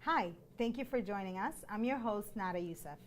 Hi, thank you for joining us. I'm your host, Nada Youssef.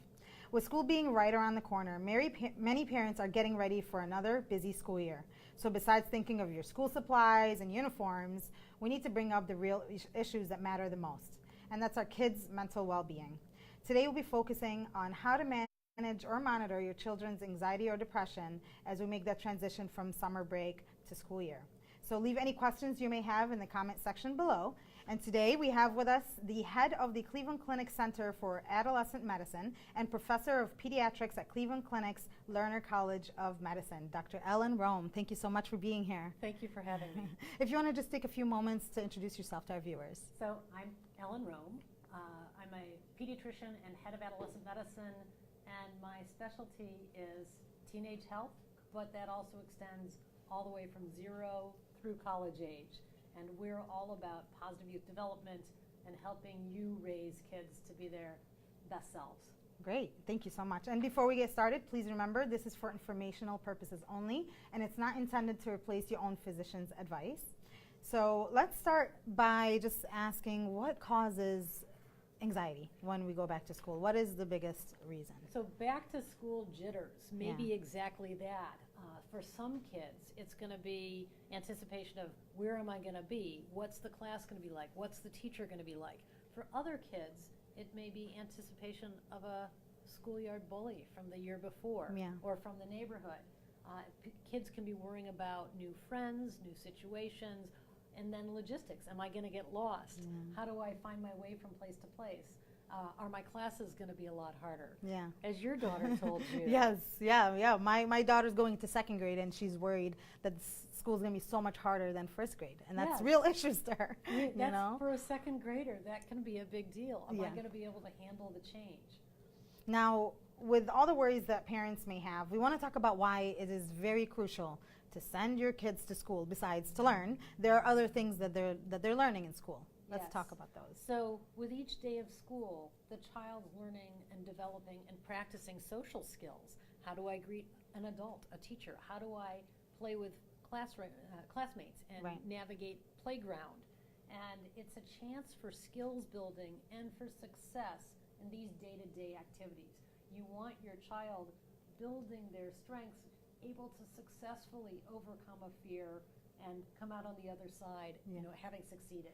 With school being right around the corner, many parents are getting ready for another busy school year. So besides thinking of your school supplies and uniforms, we need to bring up the real issues that matter the most, and that's our kids' mental well-being. Today we'll be focusing on how to manage or monitor your children's anxiety or depression as we make that transition from summer break to school year. So leave any questions you may have in the comment section below. And today we have with us the head of the Cleveland Clinic Center for Adolescent Medicine and professor of pediatrics at Cleveland Clinic's Lerner College of Medicine, Dr. Ellen Rome. Thank you so much for being here. Thank you for having me. If you want to just take a few moments to introduce yourself to our viewers. So I'm Ellen Rome. I'm a pediatrician and head of adolescent medicine, and my specialty is teenage health, but that also extends all the way from 0 through college age. And we're all about positive youth development and helping you raise kids to be their best selves. Great, thank you so much. And before we get started, please remember this is for informational purposes only, and it's not intended to replace your own physician's advice. So let's start by just asking what causes anxiety when we go back to school. What is the biggest reason? So back to school jitters, maybe Yeah. exactly that. For some kids, it's going to be anticipation of where am I going to be? What's the class going to be like? What's the teacher going to be like? For other kids, it may be anticipation of a schoolyard bully from the year before or from the neighborhood. Kids can be worrying about new friends, new situations, and then logistics. Am I going to get lost? How do I find my way from place to place? Are my classes going to be a lot harder? Yeah. As your daughter told you. Yes, yeah. My daughter's going to second grade, and she's worried that school's going to be so much harder than first grade, and that's real issues to her. That's, know? For a second grader, that can be a big deal. Am I Yeah. going to be able to handle the change? Now, with all the worries that parents may have, we want to talk about why it is very crucial to send your kids to school. Besides to learn, there are other things that they're learning in school. Let's Yes. talk about those. So with each day of school, the child's learning and developing and practicing social skills. How do I greet an adult, a teacher? How do I play with classmates and navigate playground? And it's a chance for skills building and for success in these day-to-day activities. You want your child building their strengths, able to successfully overcome a fear and come out on the other side, having succeeded.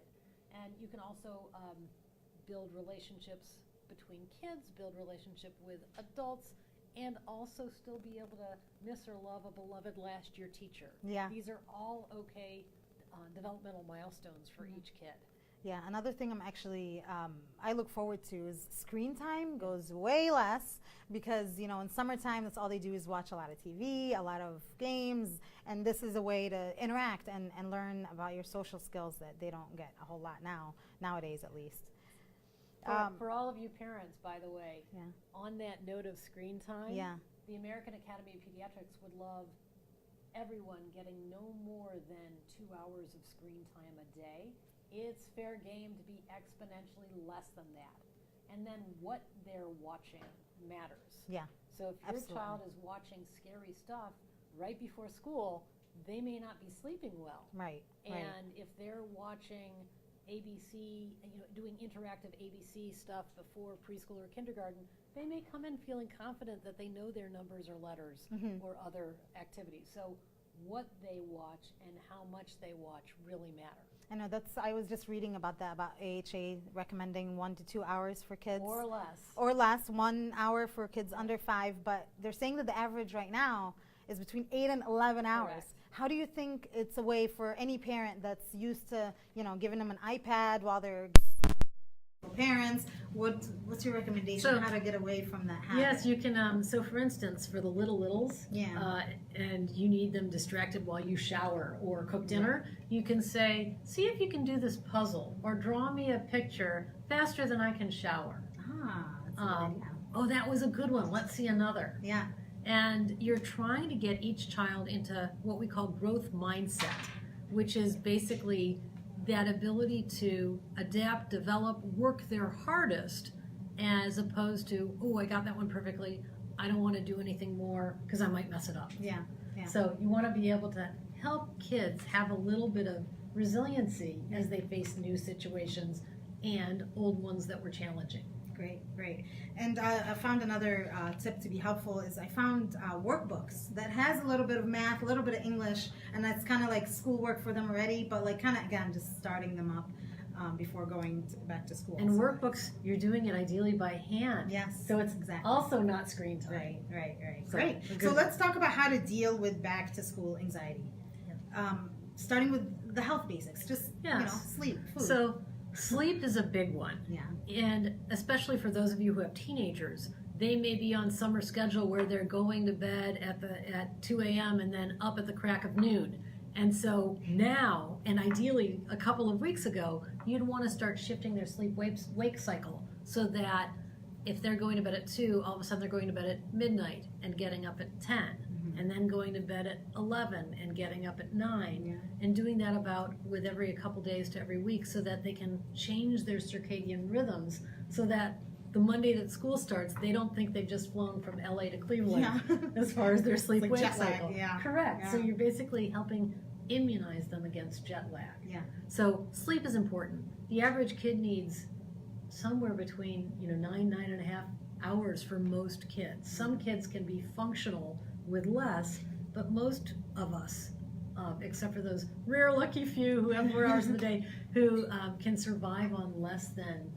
And you can also build relationships between kids, build relationship with adults, and also still be able to miss or love a beloved last year teacher. Yeah. These are all okay developmental milestones for each kid. Yeah, another thing I look forward to is screen time goes way less because, in summertime, that's all they do is watch a lot of TV, a lot of games, and this is a way to interact and learn about your social skills that they don't get a whole lot nowadays at least. For all of you parents, by the way, on that note of screen time, the American Academy of Pediatrics would love everyone getting no more than 2 hours of screen time a day. It's fair game to be exponentially less than that. And then what they're watching matters. Yeah. So if your child is watching scary stuff right before school, they may not be sleeping well. Right. And if they're watching ABC, doing interactive ABC stuff before preschool or kindergarten, they may come in feeling confident that they know their numbers or letters or other activities. So what they watch and how much they watch really matter. I know I was just reading about that, about AHA recommending 1 to 2 hours for kids. Or less. Or less, 1 hour for kids under 5, but they're saying that the average right now is between 8 and 11 hours. Correct. How do you think it's a way for any parent that's used to, giving them an iPad while they're parents, what's your recommendation on how to get away from that habit? Yes, you can. So, for instance, for the littles, and you need them distracted while you shower or cook dinner, you can say, "See if you can do this puzzle, or draw me a picture faster than I can shower." That's a good idea. Oh, that was a good one. Let's see another. Yeah. And you're trying to get each child into what we call growth mindset, which is basically that ability to adapt, develop, work their hardest, as opposed to, oh, I got that one perfectly, I don't want to do anything more because I might mess it up. Yeah. So you want to be able to help kids have a little bit of resiliency as they face new situations and old ones that were challenging. Great, great. And I found another tip to be helpful is I found workbooks that has a little bit of math, a little bit of English, and that's kind of like schoolwork for them already, but like kind of, again, just starting them up before going back to school. And So- workbooks, you're doing it ideally by hand. Yes. So it's exactly. also not screen time. Right. So, Great. a So good- let's talk about how to deal with back to school anxiety. Starting with the health basics, just Yes. sleep, food. So sleep is a big one. yeah, And especially for those of you who have teenagers, they may be on summer schedule where they're going to bed at 2 a.m. and then up at the crack of noon. And so now, and ideally a couple of weeks ago, you'd want to start shifting their sleep wake cycle so that if they're going to bed at 2, all of a sudden they're going to bed at midnight and getting up at 10, and then going to bed at 11 and getting up at 9, Yeah. and doing that about with every a couple days to every week so that they can change their circadian rhythms so that the Monday that school starts, they don't think they've just flown from LA to Cleveland Yeah. as far as their It's sleep like wake jet lag, cycle. yeah. Correct. So Yeah. you're basically helping immunize them against jet lag. Yeah. So sleep is important. The average kid needs somewhere between 9.5 hours for most kids. Some kids can be functional with less, but most of us, except for those rare lucky few who have more hours in the day, who can survive on less than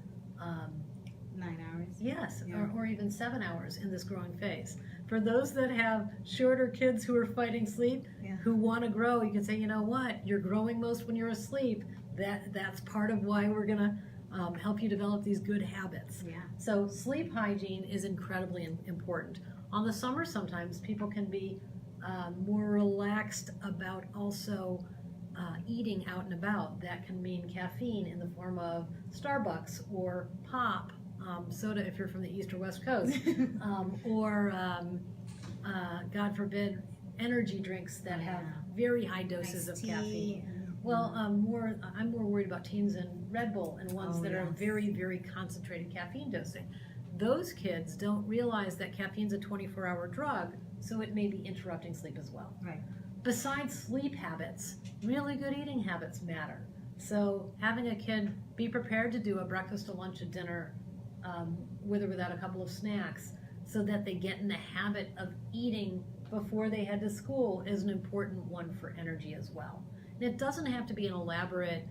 9 hours. yes, Yeah. or even 7 hours in this growing phase. For those that have shorter kids who are fighting sleep, Yeah. who want to grow, you can say, you know what, you're growing most when you're asleep. That's part of why we're gonna help you develop these good habits. Yeah. So sleep hygiene is incredibly important. On the summer, sometimes people can be more relaxed about also eating out and about. That can mean caffeine in the form of Starbucks or pop, soda if you're from the East or West Coast, or God forbid, energy drinks that have very high doses Iced of caffeine. tea and- Well, I'm more worried about teens and Red Bull and ones Oh, that are yes. very, very concentrated caffeine dosing. Those kids don't realize that caffeine's a 24-hour drug, so it may be interrupting sleep as well. Right. Besides sleep habits, really good eating habits matter. So having a kid be prepared to do a breakfast, a lunch, a dinner, with or without a couple of snacks, so that they get in the habit of eating before they head to school is an important one for energy as well. And it doesn't have to be an elaborate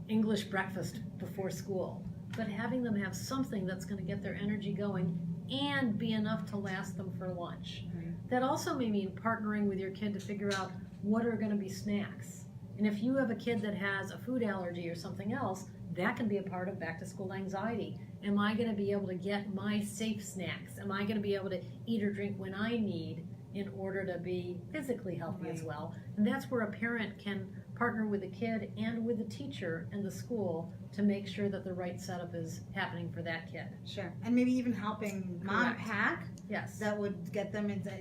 English breakfast before school, but having them have something that's going to get their energy going and be enough to last them for lunch. Right. That also may mean partnering with your kid to figure out what are going to be snacks. And if you have a kid that has a food allergy or something else, that can be a part of back to school anxiety. Am I going to be able to get my safe snacks? Am I going to be able to eat or drink when I need in order to be physically healthy as Right. well? And that's where a parent can partner with the kid and with the teacher and the school to make sure that the right setup is happening for that kid. Sure. And maybe even helping mom Correct. pack. Yes. That would get them into,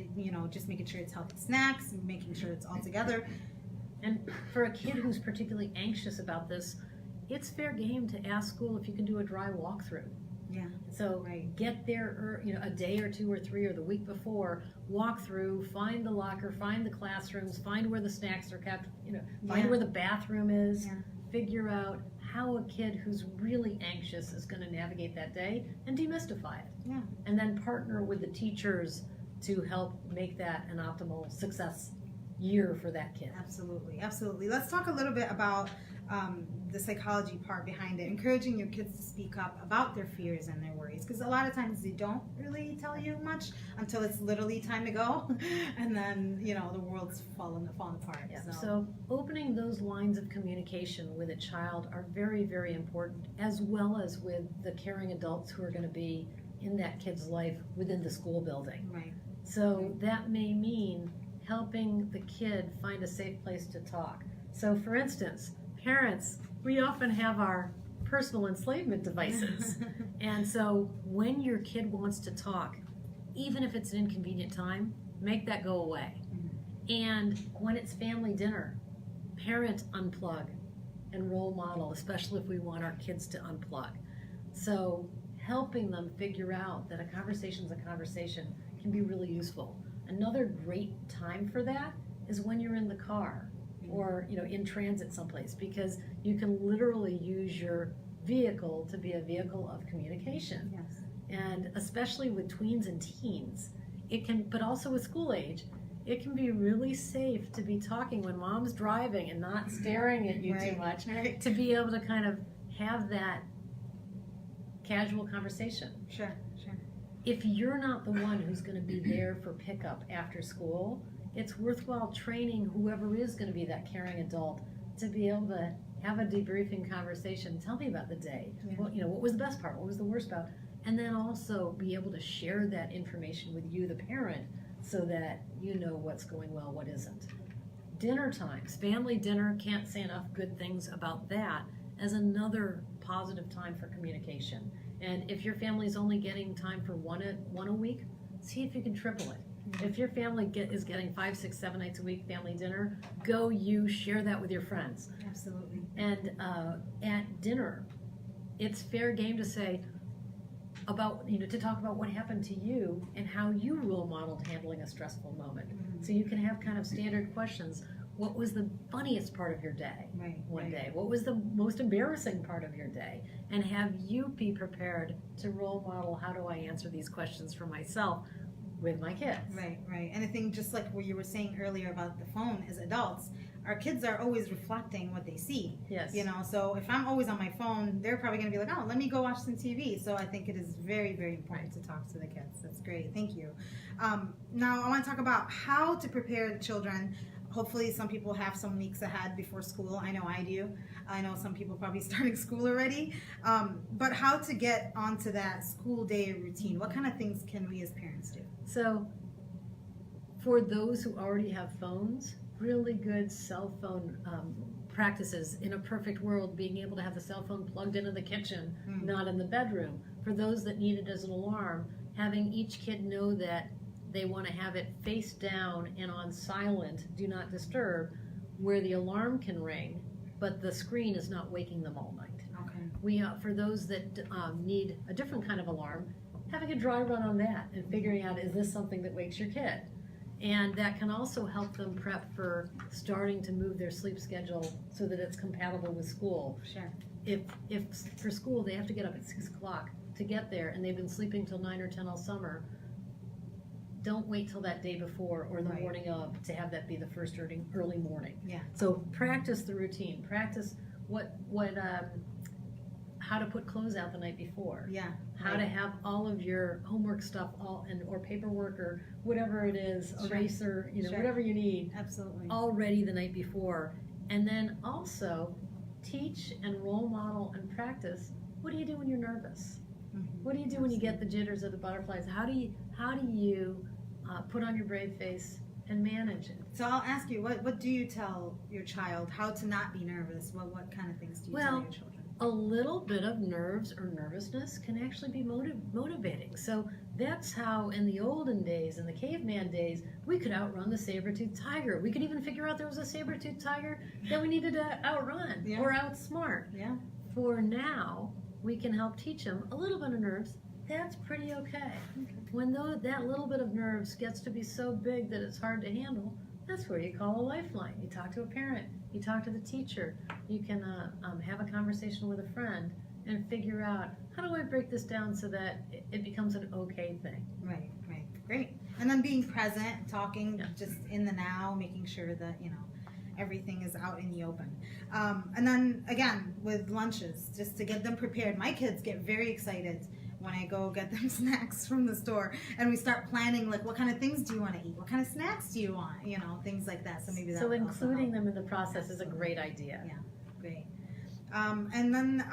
just making sure it's healthy snacks, making sure it's all together. And for a kid who's particularly anxious about this, it's fair game to ask school if you can do a dry walkthrough. Yeah. So Right. get there, a day or 2 or 3 or the week before, walk through, find the locker, find the classrooms, find where the snacks are kept, find Yeah. where the bathroom is, Yeah. figure out how a kid who's really anxious is going to navigate that day and demystify it. Yeah. And then partner with the teachers to help make that an optimal success year for that kid. Absolutely, absolutely. Let's talk a little bit about the psychology part behind it, encouraging your kids to speak up about their fears and their worries, because a lot of times they don't really tell you much until it's literally time to go, and then the world's falling apart. Yeah. So opening those lines of communication with a child are very, very important, as well as with the caring adults who are going to be in that kid's life within the school building. Right. So that may mean helping the kid find a safe place to talk. So for instance, parents, we often have our personal enslavement devices. And so when your kid wants to talk, even if it's an inconvenient time, make that go away. And when it's family dinner, parent unplug and role model, especially if we want our kids to unplug. So helping them figure out that a conversation's a conversation can be really useful. Another great time for that is when you're in the car or, in transit someplace, because you can literally use your vehicle to be a vehicle of communication. Yes. And especially with tweens and teens, but also with school age, it can be really safe to be talking when mom's driving and not staring at you too much, Right. to be able to kind of have that casual conversation. Sure. If you're not the one who's going to be there for pickup after school, it's worthwhile training whoever is going to be that caring adult to be able to have a debriefing conversation. Tell me about the day. Yeah. What was the best part? What was the worst part? And then also be able to share that information with you, the parent, so that you know what's going well, what isn't. Dinner times, family dinner, can't say enough good things about that as another positive time for communication. And if your family's only getting time for one a week, see if you can triple it. Mm-hmm. If your family is getting 5, 6, 7 nights a week family dinner, you share that with your friends. Absolutely. And at dinner, it's fair game to say to talk about what happened to you and how you role modeled handling a stressful moment. Mm-hmm. So you can have kind of standard questions. What was the funniest part of your day? Right. One day. What was the most embarrassing part of your day? And have you be prepared to role model, how do I answer these questions for myself with my kids? Right. And I think just like what you were saying earlier about the phone, as adults, our kids are always reflecting what they see. Yes. So if I'm always on my phone, they're probably going to be like, oh, let me go watch some TV. So I think it is very, very important to talk to the kids. That's great. Thank you. Now I want to talk about how to prepare the children. Hopefully some people have some weeks ahead before school. I know I do. I know some people probably starting school already. But how to get onto that school day routine? What kind of things can we as parents do? So for those who already have phones, really good cell phone practices. In a perfect world, being able to have the cell phone plugged into the kitchen, not in the bedroom. For those that need it as an alarm, having each kid know that they want to have it face down and on silent, do not disturb, where the alarm can ring, but the screen is not waking them all night. Okay. For those that need a different kind of alarm, having a dry run on that and figuring out, is this something that wakes your kid? And that can also help them prep for starting to move their sleep schedule so that it's compatible with school. Sure. If for school they have to get up at 6 o'clock to get there and they've been sleeping till 9 or 10 all summer, don't wait till that day before or the Right. morning of to have that be the first early morning. Yeah. So practice the routine. Practice how to put clothes out the night before. Yeah. How to have all of your homework stuff or paperwork or whatever it is, Sure. eraser, Sure. whatever you need, Absolutely. all ready the night before. And then also teach and role model and practice. What do you do when you're nervous? Mhm. What do you do when you get the jitters or the butterflies? How do you put on your brave face and manage it? So I'll ask you, what do you tell your child how to not be nervous? What kind of things do you tell your children? A little bit of nerves or nervousness can actually be motivating. So that's how in the olden days, in the caveman days, we could outrun the saber-toothed tiger. We could even figure out there was a saber-toothed tiger that we needed to outrun or outsmart. Yeah. For now, we can help teach them a little bit of nerves. That's pretty okay. When that little bit of nerves gets to be so big that it's hard to handle, that's where you call a lifeline. You talk to a parent, you talk to the teacher, you can have a conversation with a friend and figure out, how do I break this down so that it becomes an okay thing? Right. Great. And then being present, talking just in the now, making sure that, everything is out in the open. And then again, with lunches, just to get them prepared. My kids get very excited when I go get them snacks from the store and we start planning, like, what kind of things do you want to eat? What kind of snacks do you want? Things like that. So maybe that So would also including help. them in the process is a great idea. Yeah, great. And then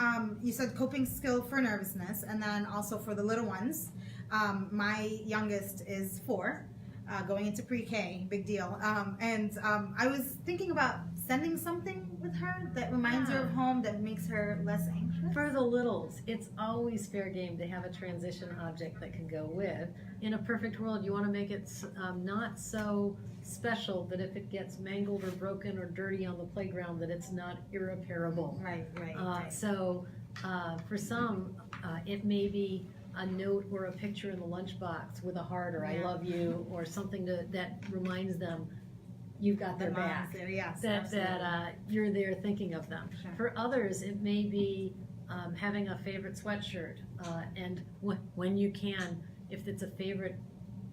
you said coping skill for nervousness, and then also for the little ones. My youngest is 4, going into pre-K, big deal. And I was thinking about sending something with her that reminds her of home, that makes her less anxious. For the littles, it's always fair game to have a transition object that can go with. In a perfect world, you want to make it not so special that if it gets mangled or broken or dirty on the playground that it's not irreparable. Right. So for some, it may be a note or a picture in the lunchbox with a heart or I love you or something that reminds them you've got The their mom's back. there, yes, That absolutely. you're there thinking of them. Sure. For others, it may be having a favorite sweatshirt, and when you can, if it's a favorite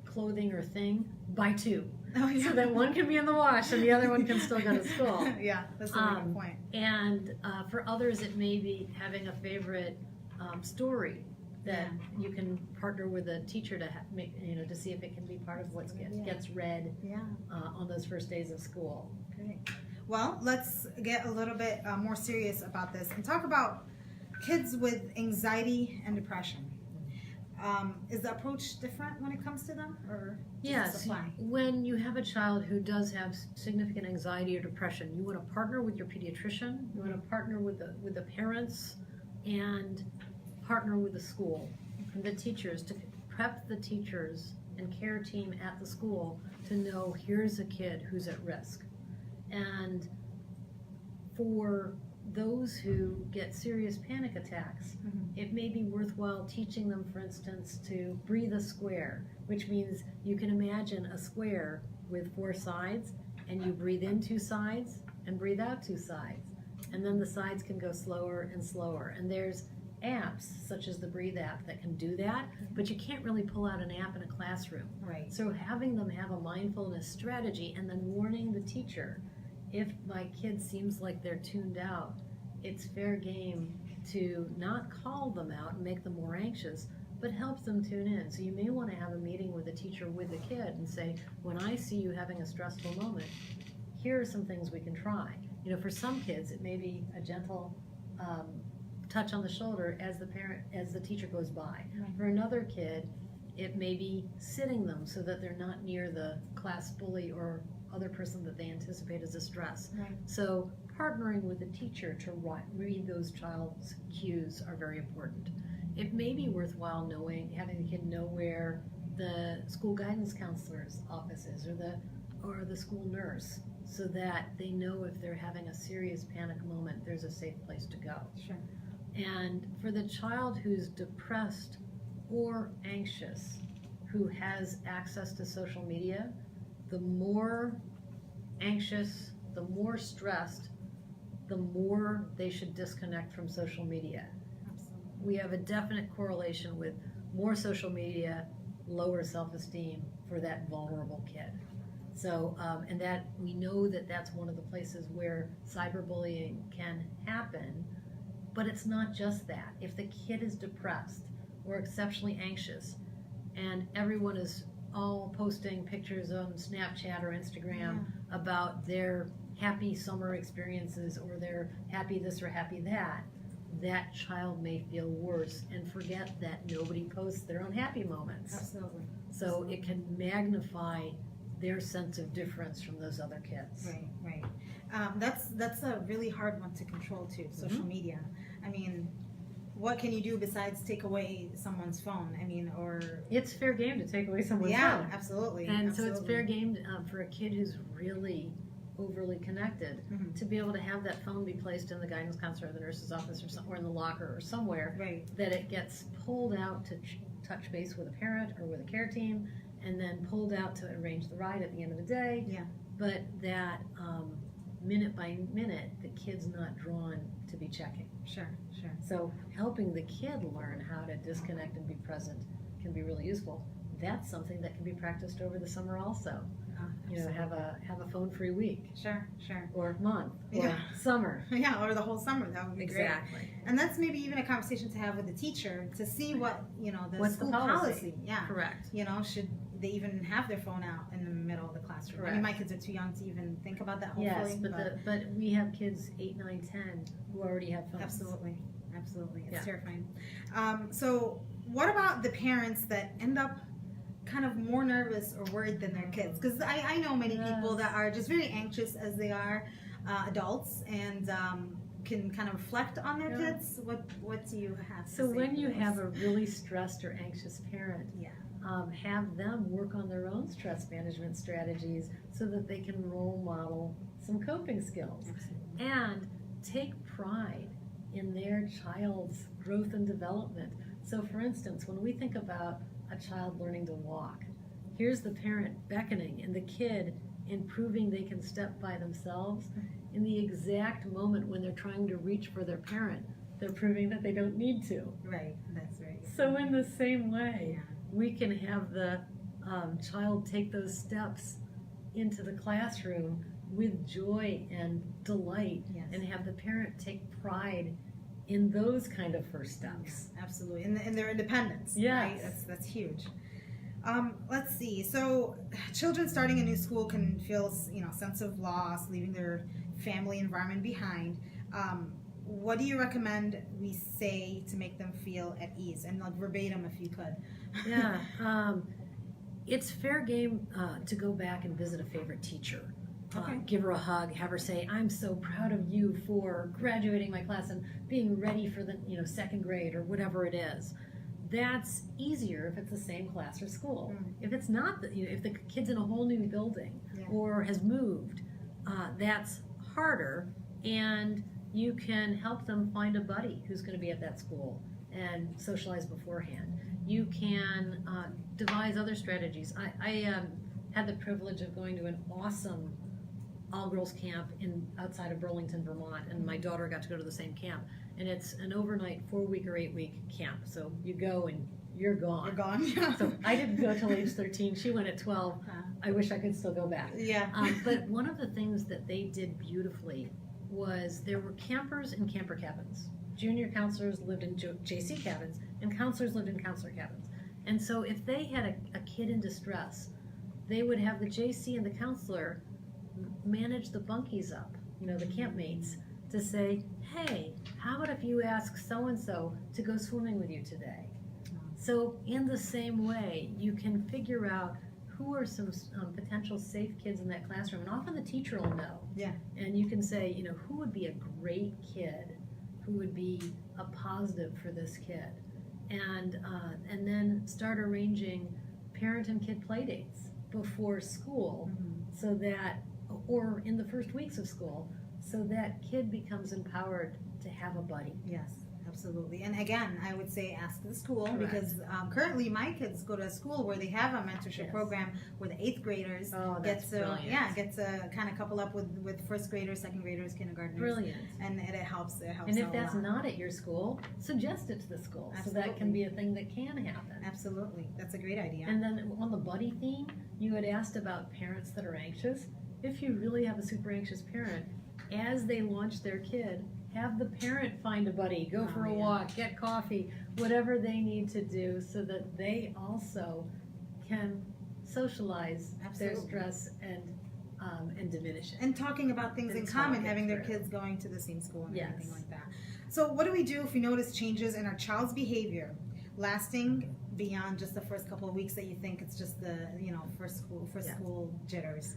clothing or thing, buy two. Oh, yeah. So that one can be in the wash and the other one can still go to school. Yeah, that's a really good point. And for others, it may be having a favorite story that you can partner with a teacher to make, to see if it can be part of what gets read Yeah. on those first days of school. Great. Well, let's get a little bit more serious about this and talk about kids with anxiety and depression. Is the approach different when it comes to them, or does Yes, this apply? when you have a child who does have significant anxiety or depression, you want to partner with your pediatrician, you want to partner with the parents, and partner with the school and the teachers to prep the teachers and care team at the school to know here's a kid who's at risk. And for those who get serious panic attacks, it may be worthwhile teaching them, for instance, to breathe a square, which means you can imagine a square with 4 sides, and you breathe in 2 sides and breathe out 2 sides. And then the sides can go slower and slower. And there's apps, such as the Breathe app, that can do that, but you can't really pull out an app in a classroom. Right. So having them have a mindfulness strategy and then warning the teacher, if my kid seems like they're tuned out, it's fair game to not call them out and make them more anxious, but help them tune in. So you may want to have a meeting with the teacher with the kid and say, when I see you having a stressful moment, here are some things we can try. For some kids, it may be a gentle touch on the shoulder as the teacher goes by. Right. For another kid, it may be sitting them so that they're not near the class bully or other person that they anticipate as a stress. Right. So partnering with the teacher to read those child's cues are very important. It may be worthwhile having the kid know where the school guidance counselor's office is, or the school nurse, so that they know if they're having a serious panic moment, there's a safe place to go. Sure. And for the child who's depressed or anxious, who has access to social media, the more anxious, the more stressed, the more they should disconnect from social media. Absolutely. We have a definite correlation with more social media, lower self-esteem for that vulnerable kid. So, and that we know that that's one of the places where cyberbullying can happen, but it's not just that. If the kid is depressed or exceptionally anxious, and everyone is all posting pictures on Snapchat or Instagram about their happy summer experiences or their happy this or happy that, that child may feel worse and forget that nobody posts their own happy moments. Absolutely. So it can magnify their sense of difference from those other kids. Right. That's a really hard one to control too. Social media. I mean, what can you do besides take away someone's phone? I mean, or It's fair game to take away someone's yeah, phone. absolutely. And so it's absolutely. fair game for a kid who's really overly connected to be able to have that phone be placed in the guidance counselor or the nurse's office or in the locker or somewhere, Right. that it gets pulled out to touch base with a parent or with a care team, and then pulled out to arrange the ride at the end of the day. Yeah. But that minute by minute, the kid's not drawn to be checking. Sure. So helping the kid learn how to disconnect and be present can be really useful. That's something that can be practiced over the summer also. Have a phone-free week Sure. or month or Yeah. summer. Yeah, or the whole summer. That would be great. Exactly. And that's maybe even a conversation to have with the teacher to see what the What's the school policy? Yeah. Correct. Should they even have their phone out in the middle of the classroom? I mean, my kids are too young to even think about that. Hopefully, Yes, but we have kids 8, 9, 10 who already have phones. absolutely, it's Yeah. terrifying. So, what about the parents that end up kind of more nervous or worried than their kids? Because I know many people that are just very anxious as they are adults and can kind of reflect on their kids. What do you have to say? So when for you those? have a really stressed or anxious parent, Yeah. have them work on their own stress management strategies so that they can role model some coping skills. Absolutely. And take pride in their child's growth and development. So for instance, when we think about a child learning to walk, here's the parent beckoning and the kid and proving they can step by themselves, in the exact moment when they're trying to reach for their parent, they're proving that they don't need to. Right, that's right. So in the same way, Yeah. we can have the child take those steps into the classroom with joy and delight, Yes. and have the parent take pride in those kind of first steps. Absolutely, and their independence. Yes. Right? That's huge. Let's see. So, children starting a new school can feel, sense of loss, leaving their family environment behind. What do you recommend we say to make them feel at ease, and like verbatim, if you could? Yeah, it's fair game to go back and visit a favorite teacher. Okay. Give her a hug, have her say, "I'm so proud of you for graduating my class and being ready for the second grade," or whatever it is. That's easier if it's the same class or school. If it's not, if the kid's in a whole new building Yeah. or has moved, that's harder, and you can help them find a buddy who's going to be at that school and socialize beforehand. You can devise other strategies. I had the privilege of going to an awesome all-girls camp outside of Burlington, Vermont, and my daughter got to go to the same camp. And it's an overnight 4-week or 8-week camp. So you go and you're gone. You're gone. So I didn't go till age 13. She went at 12. I wish I could still go back. Yeah. But one of the things that they did beautifully was there were campers in camper cabins. Junior counselors lived in JC cabins, and counselors lived in counselor cabins. And so if they had a kid in distress, they would have the JC and the counselor manage the bunkies up, the campmates, to say, "Hey, how about if you ask so-and-so to go swimming with you today?" So in the same way, you can figure out who are some potential safe kids in that classroom, and often the teacher will know. Yeah. And you can say, who would be a great kid, who would be a positive for this kid, and then start arranging parent and kid play dates before school, so that, or in the first weeks of school, so that kid becomes empowered to have a buddy. Yes, absolutely. And again, I would say ask the school. Correct. Because currently my kids go to a school where they have a mentorship Yes. program where the 8th graders That's brilliant. get to kind of couple up with first graders, second graders, kindergartners. Brilliant. And it helps. And if a that's lot. not at your school, suggest it to the school, so that can Absolutely. be a thing that can happen. Absolutely, that's a great idea. And then on the buddy theme, you had asked about parents that are anxious. If you really have a super anxious parent, as they launch their kid, have the parent find a buddy, go for a walk, get coffee, whatever they need to do, so that they also can socialize their Absolutely. stress and diminish it. And talking about things in And common, talking having their through. kids going to the same school and Yes. everything like that. So what do we do if we notice changes in our child's behavior lasting beyond just the first couple of weeks that you think it's just the first Yeah. school jitters?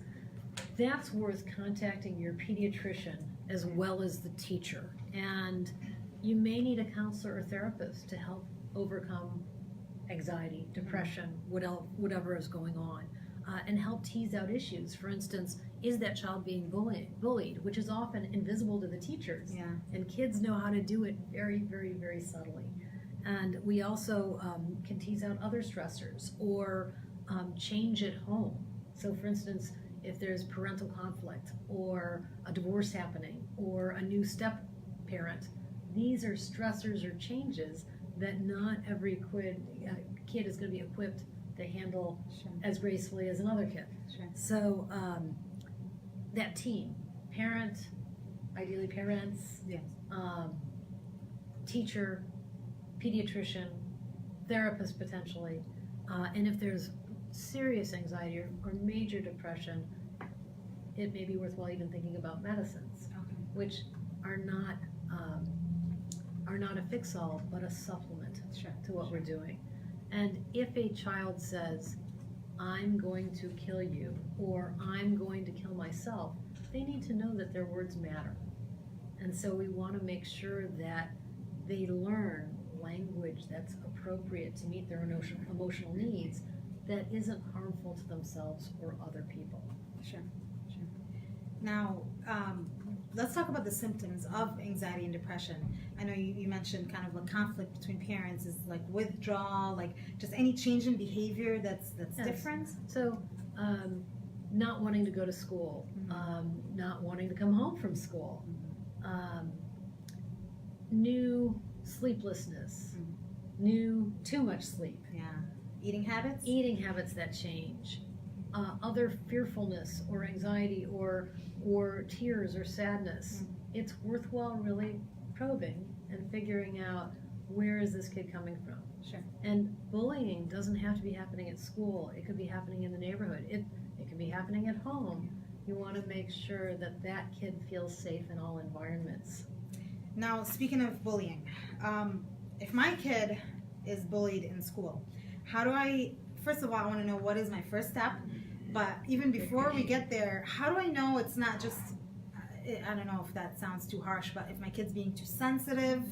That's worth contacting your pediatrician as well as the teacher. And you may need a counselor or therapist to help overcome anxiety, depression, whatever is going on, and help tease out issues. For instance, is that child being bullied, which is often invisible to the teachers. Yeah. And kids know how to do it very, very, very subtly. And we also can tease out other stressors or change at home. So for instance, if there's parental conflict or a divorce happening or a new step parent, these are stressors or changes that not every kid is going to be equipped to handle Sure. as gracefully as another kid. Sure. So that team, parent, ideally parents, Yes. teacher, pediatrician, therapist potentially, and if there's serious anxiety or major depression, it may be worthwhile even thinking about medicines, Okay. which are not a fix-all, but a supplement Sure. to what we're doing. And if a child says, "I'm going to kill you," or "I'm going to kill myself," they need to know that their words matter. And so we want to make sure that they learn language that's appropriate to meet their emotional needs, that isn't harmful to themselves or other people. Sure. Sure. Now, let's talk about the symptoms of anxiety and depression. I know you mentioned kind of a conflict between parents is like withdrawal, like just any change in behavior that's Yes. different. So not wanting to go to school, not wanting to come home from school, new sleeplessness, new too much sleep, Eating habits that change, other fearfulness or anxiety or tears or sadness. It's worthwhile really probing and figuring out, where is this kid coming from? Sure. And bullying doesn't have to be happening at school. It could be happening in the neighborhood. It can be happening at home. You want to make sure that that kid feels safe in all environments. Now, speaking of bullying, if my kid is bullied in school, how do I, first of all, I want to know what is my first step, but even before we get there, how do I know it's not just, I don't know if that sounds too harsh, but if my kid's being too sensitive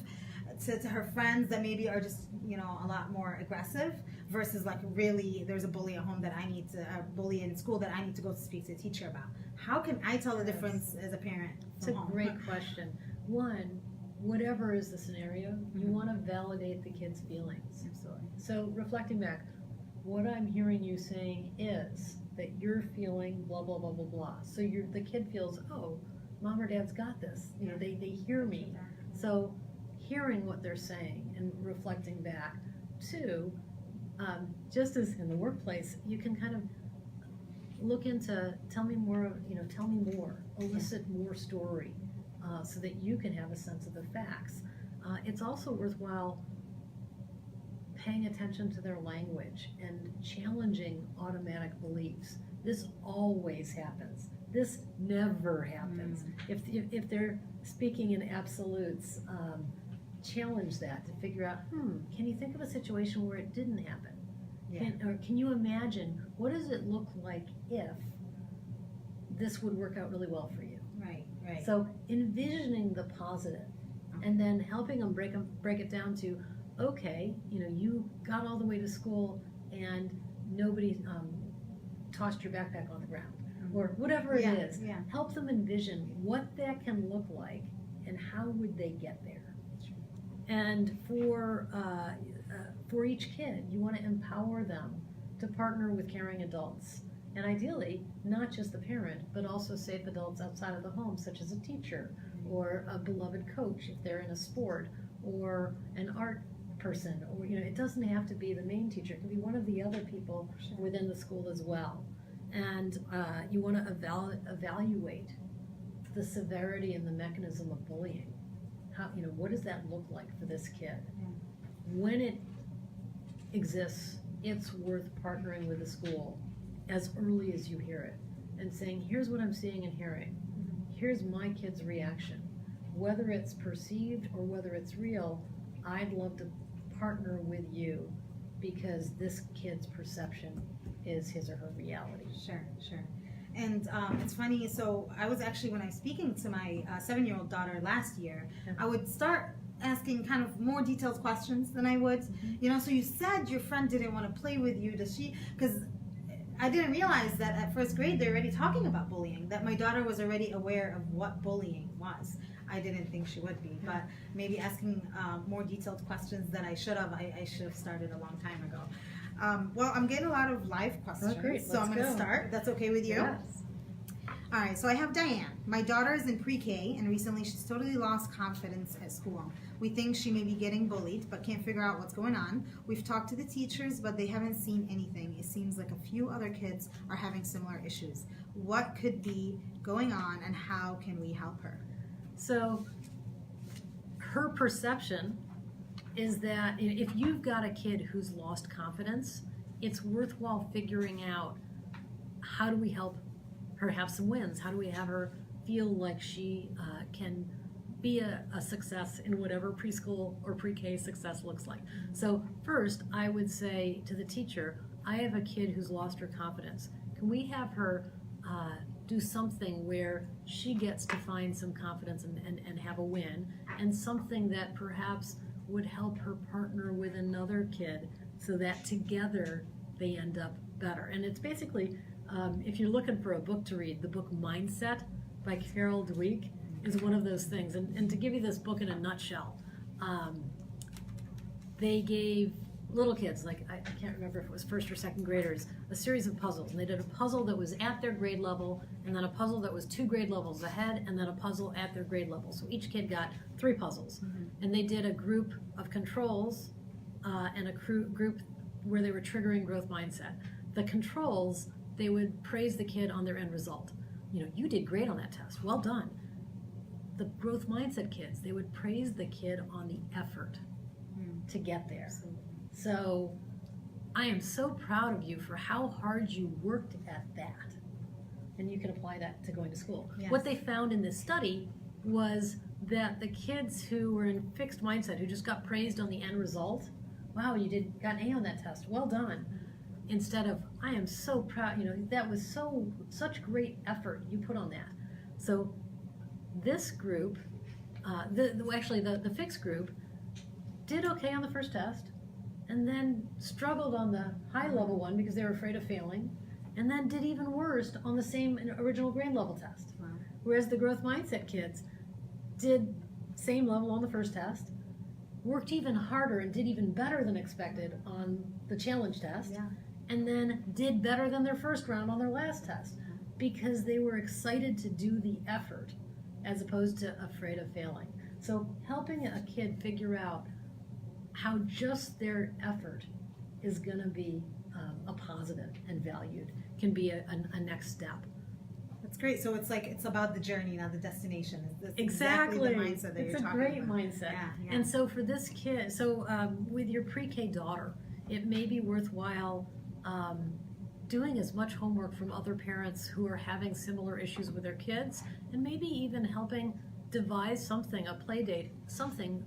to her friends that maybe are just, a lot more aggressive versus like really there's a bully at home that I need to, a bully in school that I need to go to speak to a teacher about. How can I tell the difference as a parent It's from a home? great question. One, whatever is the scenario, you want to validate the kid's feelings. Absolutely. So reflecting back, what I'm hearing you saying is that you're feeling blah, blah, blah, blah, blah. So the kid feels, oh, mom or dad's got this. They hear me. So hearing what they're saying and reflecting back. Two, just as in the workplace, you can kind of look into, tell me more, elicit more story, so that you can have a sense of the facts. It's also worthwhile paying attention to their language and challenging automatic beliefs. This always happens. This never happens. If they're speaking in absolutes, challenge that to figure out, can you think of a situation where it didn't happen? Can you imagine, what does it look like if this would work out really well for you? Right. So envisioning the positive, and then helping them break it down to, okay, you got all the way to school and nobody tossed your backpack on the ground, or whatever it is. Help them envision what that can look like and how would they get there. And for each kid, you want to empower them to partner with caring adults. And ideally, not just the parent, but also safe adults outside of the home, such as a teacher or a beloved coach if they're in a sport, or an art person, or it doesn't have to be the main teacher. It can be one of the other people within the school as well. And you want to evaluate the severity and the mechanism of bullying. How, what does that look like for this kid? When it exists, it's worth partnering with the school as early as you hear it and saying, here's what I'm seeing and hearing. Here's my kid's reaction. Whether it's perceived or whether it's real, I'd love to partner with you because this kid's perception is his or her reality. Sure. And it's funny, so I was actually, when I was speaking to my 7-year-old daughter last year, I would start asking kind of more detailed questions than I would, so you said your friend didn't want to play with you. Does she, because I didn't realize that at first grade they're already talking about bullying, that my daughter was already aware of what bullying was. I didn't think she would be, but maybe asking more detailed questions than I should have. I should have started a long time ago. Well, I'm getting a lot of live questions, so I'm going to start. That's okay with you? Yes. All right, so I have Diane. My daughter is in pre-K, and recently she's totally lost confidence at school. We think she may be getting bullied, but can't figure out what's going on. We've talked to the teachers, but they haven't seen anything. It seems like a few other kids are having similar issues. What could be going on, and how can we help her? So her perception is that if you've got a kid who's lost confidence, it's worthwhile figuring out, how do we help her have some wins? How do we have her feel like she can be a success in whatever preschool or pre-K success looks like? So first, I would say to the teacher, I have a kid who's lost her confidence. Can we have her do something where she gets to find some confidence and have a win, and something that perhaps would help her partner with another kid so that together they end up better. And it's basically, if you're looking for a book to read, the book Mindset by Carol Dweck is one of those things. And to give you this book in a nutshell, they gave little kids, like I can't remember if it was first or second graders, a series of puzzles. And they did a puzzle that was at their grade level, and then a puzzle that was 2 grade levels ahead, and then a puzzle at their grade level. So each kid got 3 puzzles. And they did a group of controls and a group where they were triggering growth mindset. The controls, they would praise the kid on their end result. You know, you did great on that test. Well done. The growth mindset kids, they would praise the kid on the effort to get there. So I am so proud of you for how hard you worked at that. And you can apply that to going to school. Yes. What they found in this study was that the kids who were in fixed mindset, who just got praised on the end result, wow, you got an A on that test, well done. Instead of, I am so proud, you know, that was such great effort you put on that. So this group, the fixed group, did okay on the first test, and then struggled on the high level one because they were afraid of failing, and then did even worse on the same original grade level test. Wow. Whereas the growth mindset kids did same level on the first test, worked even harder and did even better than expected on the challenge test, Yeah. and then did better than their first round on their last test because they were excited to do the effort as opposed to afraid of failing. So helping a kid figure out how just their effort is going to be a positive and valued can be a next step. That's great. So it's about the journey, not the destination. That's Exactly. the mindset that it's you're a talking great about. mindset. Yeah, yeah. And so for this kid, with your pre-K daughter, it may be worthwhile doing as much homework from other parents who are having similar issues with their kids, and maybe even helping devise something, a play date, something,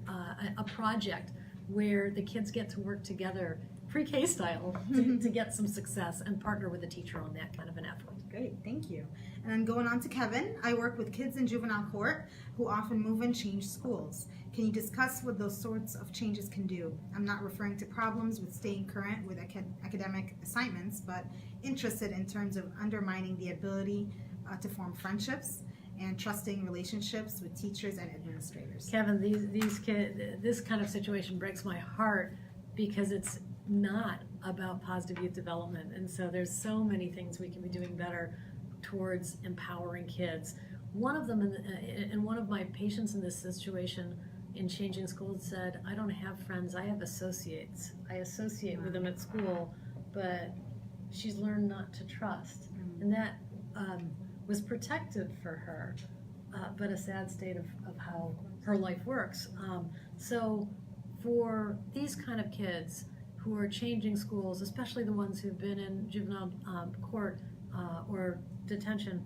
a project where the kids get to work together pre-K style to get some success and partner with a teacher on that kind of an effort. Great, thank you. And then going on to Kevin, I work with kids in juvenile court who often move and change schools. Can you discuss what those sorts of changes can do? I'm not referring to problems with staying current with academic assignments, but interested in terms of undermining the ability to form friendships and trusting relationships with teachers and administrators. Kevin, these kids, this kind of situation breaks my heart because it's not about positive youth development, and so there's so many things we can be doing better towards empowering kids. One of them, and one of my patients in this situation in changing schools said, I don't have friends, I have associates. I associate with them at school, but she's learned not to trust. And that was protective for her, but a sad state of how her life works. So for these kind of kids who are changing schools, especially the ones who've been in juvenile court or detention,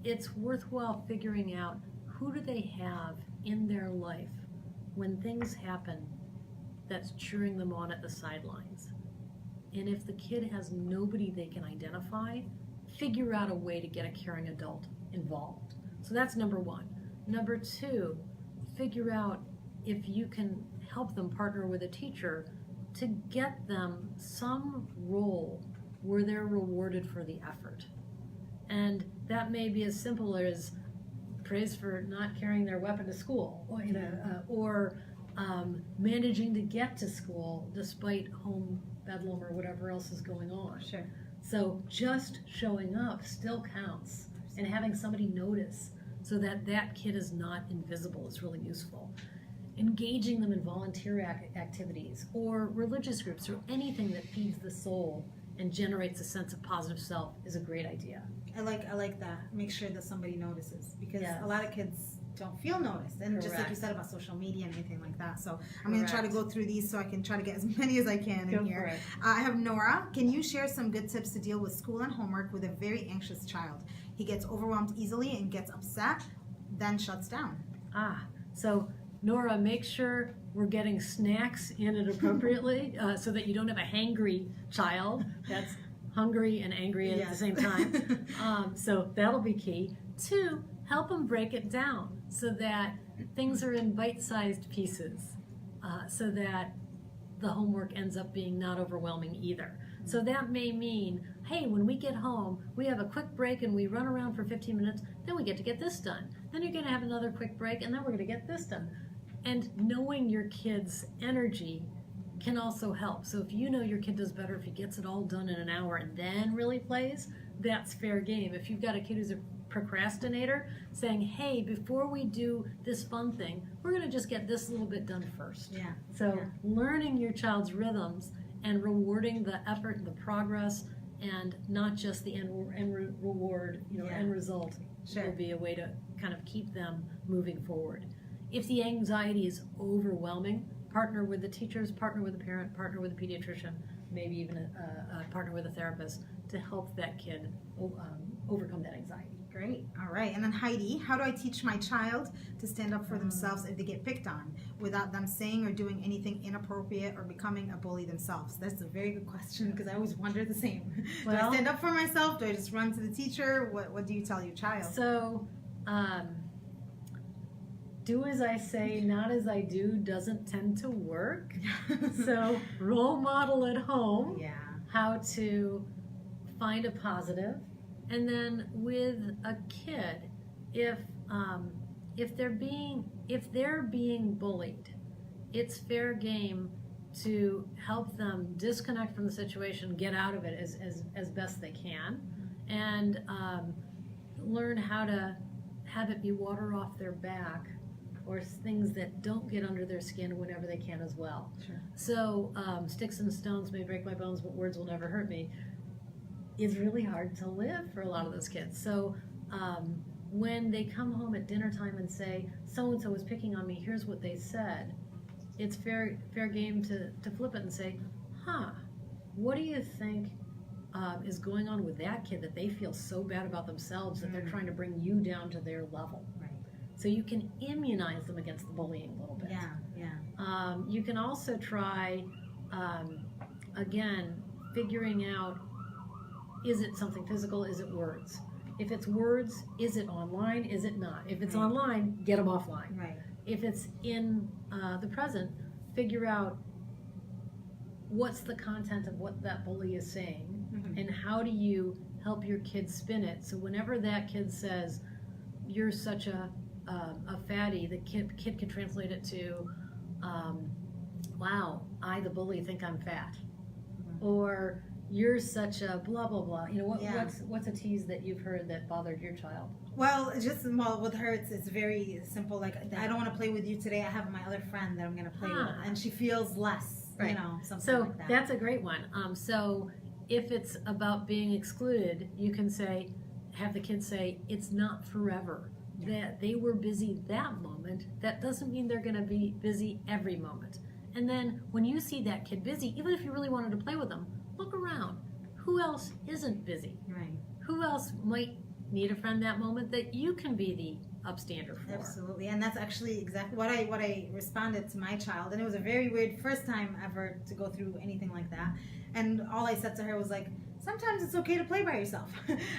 it's worthwhile figuring out who do they have in their life when things happen that's cheering them on at the sidelines. And if the kid has nobody they can identify, figure out a way to get a caring adult involved. So that's number one. Number two, figure out if you can help them partner with a teacher to get them some role where they're rewarded for the effort. And that may be as simple as praise for not carrying their weapon to school, or managing to get to school despite home bedlam or whatever else is going on. Sure. So just showing up still counts, and having somebody notice so that that kid is not invisible is really useful. Engaging them in volunteer activities or religious groups or anything that feeds the soul and generates a sense of positive self is a great idea. I like that. Make sure that somebody notices, because Yes. a lot of kids don't feel noticed, and just like you Correct. said about social media and anything like that. So I'm going to try to Correct. go through these so I can try to get as many as I can Go in here. for it. I have Nora. Can you share some good tips to deal with school and homework with a very anxious child? He gets overwhelmed easily and gets upset, then shuts down. So Nora, make sure we're getting snacks in it appropriately so that you don't have a hangry child that's hungry and angry at the Yes. same time. So that'll be key. 2, help them break it down so that things are in bite-sized pieces so that the homework ends up being not overwhelming either. So that may mean, hey, when we get home, we have a quick break and we run around for 15 minutes, then we get to get this done. Then you're going to have another quick break, and then we're going to get this done. And knowing your kid's energy can also help. So if you know your kid does better if he gets it all done in an hour and then really plays, that's fair game. If you've got a kid who's a procrastinator, saying, hey, before we do this fun thing, we're going to just get this little bit done first. Yeah. So Yeah. learning your child's rhythms and rewarding the effort and the progress, and not just the end reward, Yeah. end result, Sure. will be a way to kind of keep them moving forward. If the anxiety is overwhelming, partner with the teachers, partner with the parent, partner with a pediatrician, maybe even a partner with a therapist to help that kid overcome that anxiety. Great. All right. And then Heidi, how do I teach my child to stand up for themselves if they get picked on without them saying or doing anything inappropriate or becoming a bully themselves? That's a very good question because I always wonder the same. Do I Well- stand up for myself? Do I just run to the teacher? What do you tell your child? So, do as I say, not as I do doesn't tend to work. So, role model at home yeah. how to find a positive, and then with a kid, if they're being bullied, it's fair game to help them disconnect from the situation, get out of it as best they can, and learn how to have it be water off their back, or things that don't get under their skin whenever they can as well. Sure. So sticks and stones may break my bones, but words will never hurt me is really hard to live for a lot of those kids. So when they come home at dinner time and say, so-and-so was picking on me, here's what they said, it's fair game to flip it and say, what do you think is going on with that kid that they feel so bad about themselves that they're trying to bring you down to their level? Right. So you can immunize them against the bullying a little bit. Yeah. Yeah. You can also try, again, figuring out, is it something physical, is it words? If it's words, is it online, is it not? If it's Right. online, get them offline. Right. If it's in the present, figure out what's the content of what that bully is saying, Mhm. and how do you help your kid spin it, so whenever that kid says, you're such a fatty, the kid can translate it to, wow, I, the bully, think I'm fat. Or, you're such a blah, blah, blah. Yeah. What's a tease that you've heard that bothered your child? Well, with her, it's very simple. Like, I don't want to play with you today. I have my other friend that I'm going to play with. And she feels less, Right. something So like that. that's a great one. So if it's about being excluded, you can have the kids say, it's not forever. That they were busy that moment, that doesn't mean they're going to be busy every moment. And then when you see that kid busy, even if you really wanted to play with them, look around. Who else isn't busy? Right. Who else might need a friend that moment that you can be the upstander for? Absolutely, and that's actually exactly what I responded to my child, and it was a very weird first time ever to go through anything like that. And all I said to her was like, sometimes it's okay to play by yourself.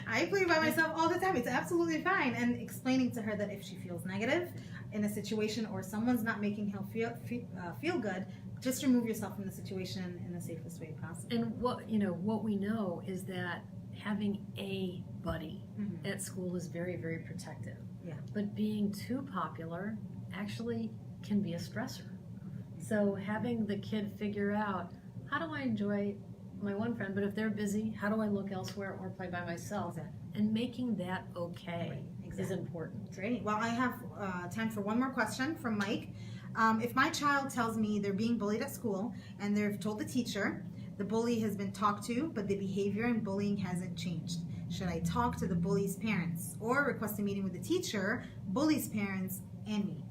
I play by myself all the time. It's absolutely fine. And explaining to her that if she feels negative in a situation or someone's not making her feel good, just remove yourself from the situation in the safest way possible. And what we know is that having a buddy Mhm. at school is very, very protective. Yeah. But being too popular actually can be a stressor. So having the kid figure out, how do I enjoy my one friend, but if they're busy, how do I look elsewhere or play by myself? Exactly. And making that okay Right, is exactly. important. Great. Well, I have time for one more question from Mike. If my child tells me they're being bullied at school and they've told the teacher, the bully has been talked to, but the behavior and bullying hasn't changed, should I talk to the bully's parents or request a meeting with the teacher, bully's parents, and me?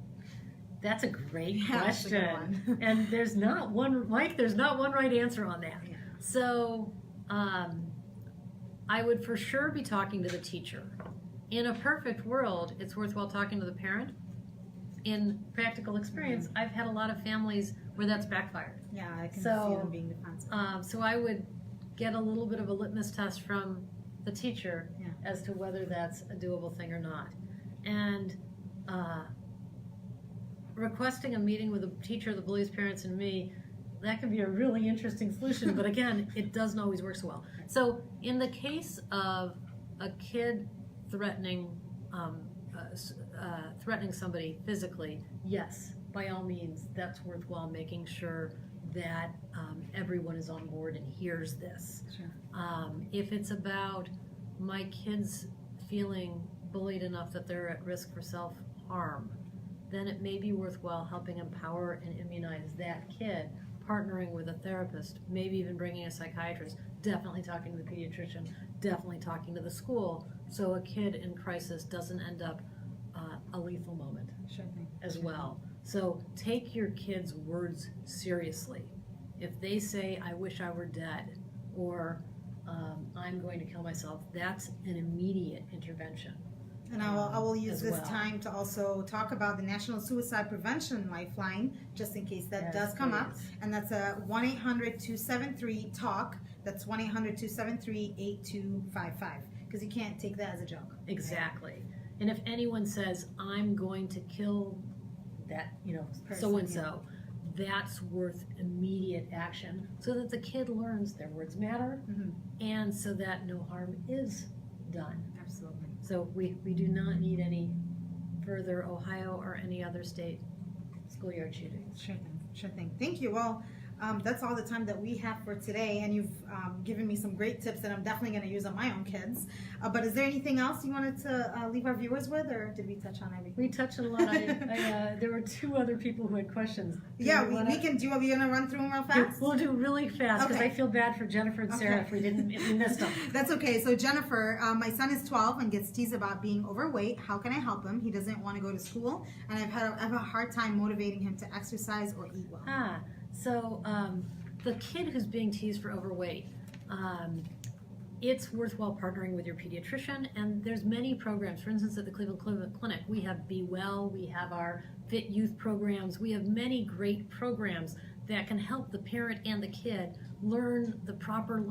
That's a great Yeah, that's a good question. one. And there's not one right answer on that. Yeah. So I would for sure be talking to the teacher. In a perfect world, it's worthwhile talking to the parent. In practical experience, I've had a lot of families where that's backfired. Yeah, I can So, see them being defensive. So I would get a little bit of a litmus test from the teacher Yeah. as to whether that's a doable thing or not. And requesting a meeting with the teacher, the bully's parents, and me, that can be a really interesting solution, but again, it doesn't always work so well. So in the case of a kid threatening somebody physically, yes, by all means, that's worthwhile making sure that everyone is on board and hears this. Sure. If it's about my kids feeling bullied enough that they're at risk for self-harm, then it may be worthwhile helping empower and immunize that kid, partnering with a therapist, maybe even bringing a psychiatrist, definitely talking to the pediatrician, definitely talking to the school, so a kid in crisis doesn't end up a lethal moment Sure thing. as well. So take your kids' words seriously. If they say, I wish I were dead, or I'm going to kill myself, that's an immediate intervention. And I will use as this well. time to also talk about the National Suicide Prevention Lifeline, just in case that Yes, does come up. please. And that's a 1-800-273-TALK. That's 1-800-273-8255. Because you can't take that as a joke. Exactly. And if anyone says, I'm going to kill that, Person, so-and-so, that's worth immediate action so that the kid learns their words matter Mhm. and so that no harm is done. Absolutely. So we do not need any further Ohio or any other state schoolyard shootings. Sure thing. Sure thing. Thank you. Well, that's all the time that we have for today, and you've given me some great tips that I'm definitely going to use on my own kids. But is there anything else you wanted to leave our viewers with, or did we touch on everything? We touched on a lot. There were two other people who had questions. Do Yeah, you we wanna- can do. Are we going to run through them real fast? We'll do really fast because Okay. I feel bad for Jennifer and Sarah Okay. if we missed them. That's okay. So Jennifer, my son is 12 and gets teased about being overweight. How can I help him? He doesn't want to go to school, and I have a hard time motivating him to exercise or eat well. So the kid who's being teased for overweight, it's worthwhile partnering with your pediatrician, and there's many programs. For instance, at the Cleveland Clinic, we have Be Well, we have our Fit Youth programs, we have many great programs that can help the parent and the kid learn the proper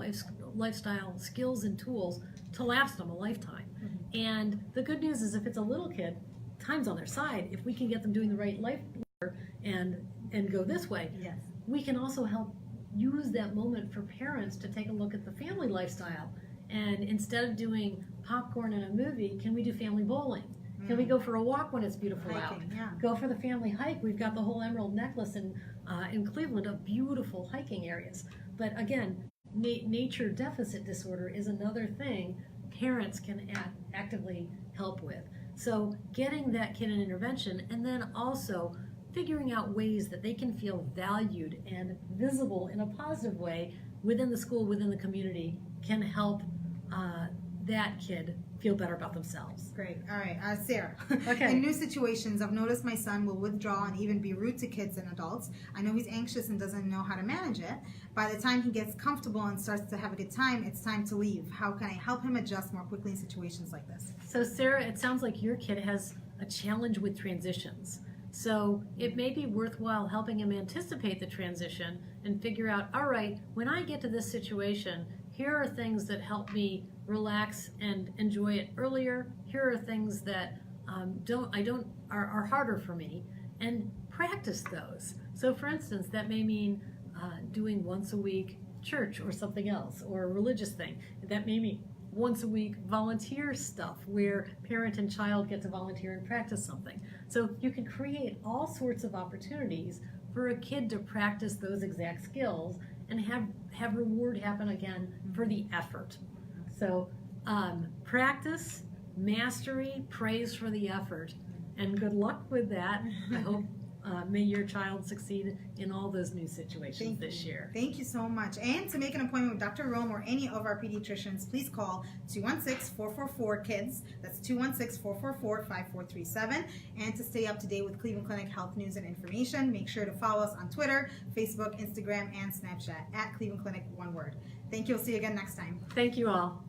lifestyle skills and tools to last them a lifetime. Mm-hmm. And the good news is if it's a little kid, time's on their side. If we can get them doing the right life and go this way, Yes. we can also help use that moment for parents to take a look at the family lifestyle. And instead of doing popcorn and a movie, can we do family bowling? Can we go for a walk when it's beautiful out? Hiking, yeah. Go for the family hike. We've got the whole Emerald Necklace in Cleveland of beautiful hiking areas. But again, nature deficit disorder is another thing parents can actively help with. So getting that kid an intervention, and then also figuring out ways that they can feel valued and visible in a positive way within the school, within the community, can help that kid feel better about themselves. Great. All right. Sarah. Okay. In new situations, I've noticed my son will withdraw and even be rude to kids and adults. I know he's anxious and doesn't know how to manage it. By the time he gets comfortable and starts to have a good time, it's time to leave. How can I help him adjust more quickly in situations like this? So Sarah, it sounds like your kid has a challenge with transitions. So it may be worthwhile helping him anticipate the transition and figure out, all right, when I get to this situation, here are things that help me relax and enjoy it earlier. Here are things that are harder for me, and practice those. So for instance, that may mean doing once a week church or something else, or a religious thing. That may mean once a week volunteer stuff where parent and child get to volunteer and practice something. So you can create all sorts of opportunities for a kid to practice those exact skills and have reward happen again for the effort. So practice, mastery, praise for the effort, and good luck with that. I hope may your child succeed in all those new situations this year. Thank you so much. And to make an appointment with Dr. Rome or any of our pediatricians, please call 216-444-KIDS. That's 216-444-5437. And to stay up to date with Cleveland Clinic health news and information, make sure to follow us on Twitter, Facebook, Instagram, and Snapchat at Cleveland Clinic, one word. Thank you. We'll see you again next time. Thank you all.